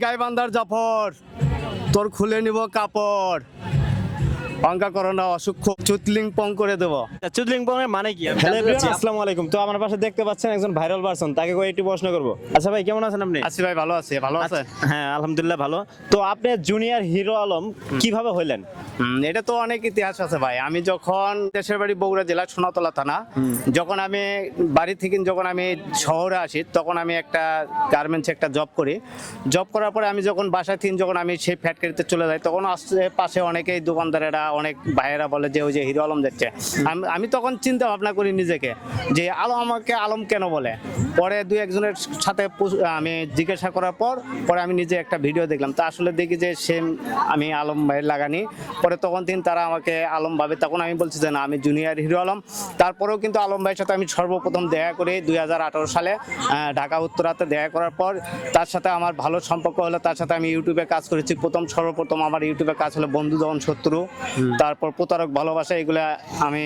গাইবান্ধার জাফর, তোর খুলে নিব কাপড়, অঙ্কা করো না অসুখ, চুতলিং পং করে দেবো। চুদলিং পং এর মানে কি? হ্যালো এভরিওয়ান, আসসালামু আলাইকুম। তো আমার পাশে দেখতে পাচ্ছেন একজন ভাইরাল পারসন, তাকে একটু প্রশ্ন করব। আচ্ছা ভাই, কেমন আছেন আপনি? আছি ভাই, ভালো আছি। ভালো আছে? হ্যাঁ আলহামদুলিল্লাহ ভালো। তো আপনি জুনিয়র হিরো আলম কিভাবে হইলেন? এটা তো অনেক ইতিহাস আছে ভাই। আমি যখন দেশের বাড়ি বগুড়া জেলা সোনাতলা থানা, যখন আমি বাড়ি থেকে যখন আমি শহরে আসি, তখন আমি একটা গার্মেন্টসে একটা জব করি। জব করার পরে আমি যখন বাসায় থেকে যখন আমি সেই ফ্যাক্টরিতে চলে যাই, তখন আশেপাশে অনেকেই দোকানদারেরা, অনেক ভাইয়েরা বলে যে ওই যে হিরো আলম যাচ্ছে। আমি তখন চিন্তা ভাবনা করি নিজেকে যে আমাকে আলম কেন বলে। পরে দুই একজনের সাথে আমি জিজ্ঞাসা করার পরে আমি নিজে একটা ভিডিও দেখলাম, তা আসলে দেখি যে সেম আমি আলম ভাইয়ের লাগানি। পরে তখন তারা আমাকে আলম ভাবে, তখন আমি বলছি যে না, আমি জুনিয়র হিরো আলম। তারপরেও কিন্তু আলম ভাইয়ের সাথে আমি সর্বপ্রথম দেখা করি 2018 সালে ঢাকা উত্তরাতে। দেখা করার পর তার সাথে আমার ভালো সম্পর্ক হলো। তার সাথে আমি ইউটিউবে কাজ করেছি। সর্বপ্রথম আমার ইউটিউবে কাজ হলো বন্ধু যখন শত্রু, তারপর প্রতারক ভালোবাসা, এগুলা আমি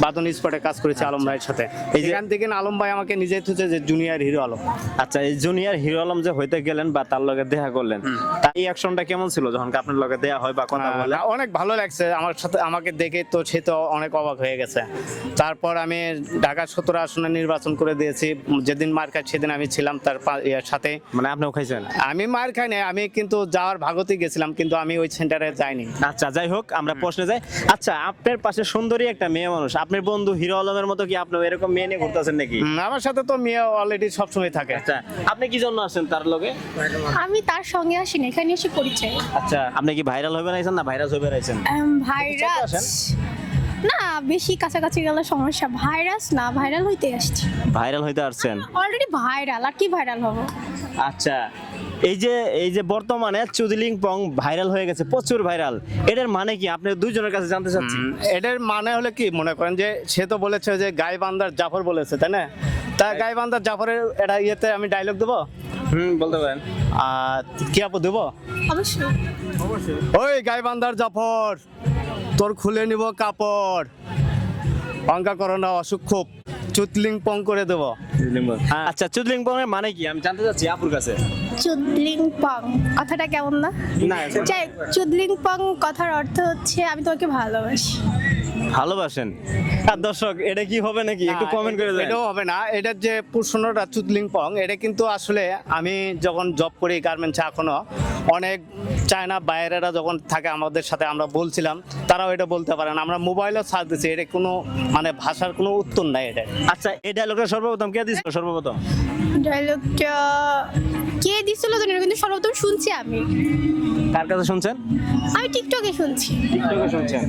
বাদন স্পটে কাজ করেছি আলম ভাইয়ের সাথে। এইখান থেকে আলম ভাই আমাকে নিজেই থুছে যে জুনিয়র হিরো আলম। আচ্ছা, এই জুনিয়র হিরো আলম যে হইতে গেলেন বা তার লগে দেখা করলেন, তার এই অ্যাকশনটা কেমন ছিল যখন আপনার লগে দেখা হয় বা কথা বলে? অনেক ভালো লাগছে আমার সাথে, আমাকে দেখে তো সে তো অনেক অবাক হয়ে গেছে। তারপর আমি ঢাকা 17 আসনে নির্বাচন করে দিয়েছি। যেদিন মার খাই সেদিন আমি ছিলাম তার সাথে। মানে আপনিও খাইছেন? আমি মার খাই নাই, আমি কিন্তু যাওয়ার ভাগতে গেছিলাম, কিন্তু আমি ওই সেন্টারে যাইনি। আচ্ছা যাই হোক, আমরা প্রশ্নে যাই। আচ্ছা, আপনার পাশে সুন্দরী একটা মেয়ে মানুষ, আপনার বন্ধু হিরো আলমের মতো কি আপনি এরকম মেয়ে নিয়ে ঘুরতেছেন নাকি? আমার সাথে তো মেয়ে অলরেডি সবসময় থাকে। আচ্ছা, আপনি কি জন্য আসেন তার লগে? আমি তার সঙ্গে আসিনি, এখানে এসে পরিচয়। আচ্ছা, আপনি কি ভাইরাল হইবেন আইছেন না ভাইরাস হইবেন আইছেন? ভাইরাস না, বেশি কাছাকাছি গেলে সমস্যা। ভাইরাস না, ভাইরাল হইতে আসছি। ভাইরাল হইতে আসছেন? অলরেডি ভাইরাল, আর কি ভাইরাল হবো? আচ্ছা, এই যে বর্তমানে চুদলিং পং ভাইরাল হয়ে গেছে, প্রচুর ভাইরাল, এটার মানে কি আপনি দুইজনের কাছে জানতে চাচ্ছি। এটার মানে হলো কি, মনে করেন যে সে তো বলেছে যে গাইবান্ধার জাফর বলেছে, তাই না? তা গাইবান্ধার জাফরের এটা ইয়েতে আমি ডায়লগ দেবো। বলতে পারেন। কি আপু দেবো? অবশ্যই। ওই গাইবান্ধার জাফর, তোর খুলে নিব কাপড়, অঙ্কা করো না অসুখ, চুতলিং পং করে দেবো। আচ্ছা, চুদলিং পং এর মানে কি আমি জানতে চাচ্ছি আপুর কাছে। চুদলিং পং কথাটা কেমন না? না, চুদলিং পং কথার অর্থ হচ্ছে আমি তোমাকে ভালোবাসি। ভালোবাসেন? আর দর্শক, এটা কি হবে নাকি একটু কমেন্ট করে দেন। এটাও হবে না। এটার যে প্রশ্নটা চুতলিং পং, এটা কিন্তু আসলে আমি যখন জব করি গার্মেন্টসে, এখনো অনেক চায়না বাইরেরা যখন থাকে আমাদের সাথে, আমরা বলছিলাম, তারাও এটা বলতে পারে না। আমরা মোবাইলও সার্চ দিচ্ছি, এটা কোনো মানে ভাষার কোনো উত্তর নাই এটা। আচ্ছা, এই ডায়লগটা সর্বপ্রথম কে দিছিল? সর্বপ্রথম ডায়লগটা কে দিছিল জানি না, কিন্তু সর্বপ্রথম শুনছি আমি। কার কাছে শুনছেন? আমি টিকটকে শুনছি। টিকটকে শুনছেন?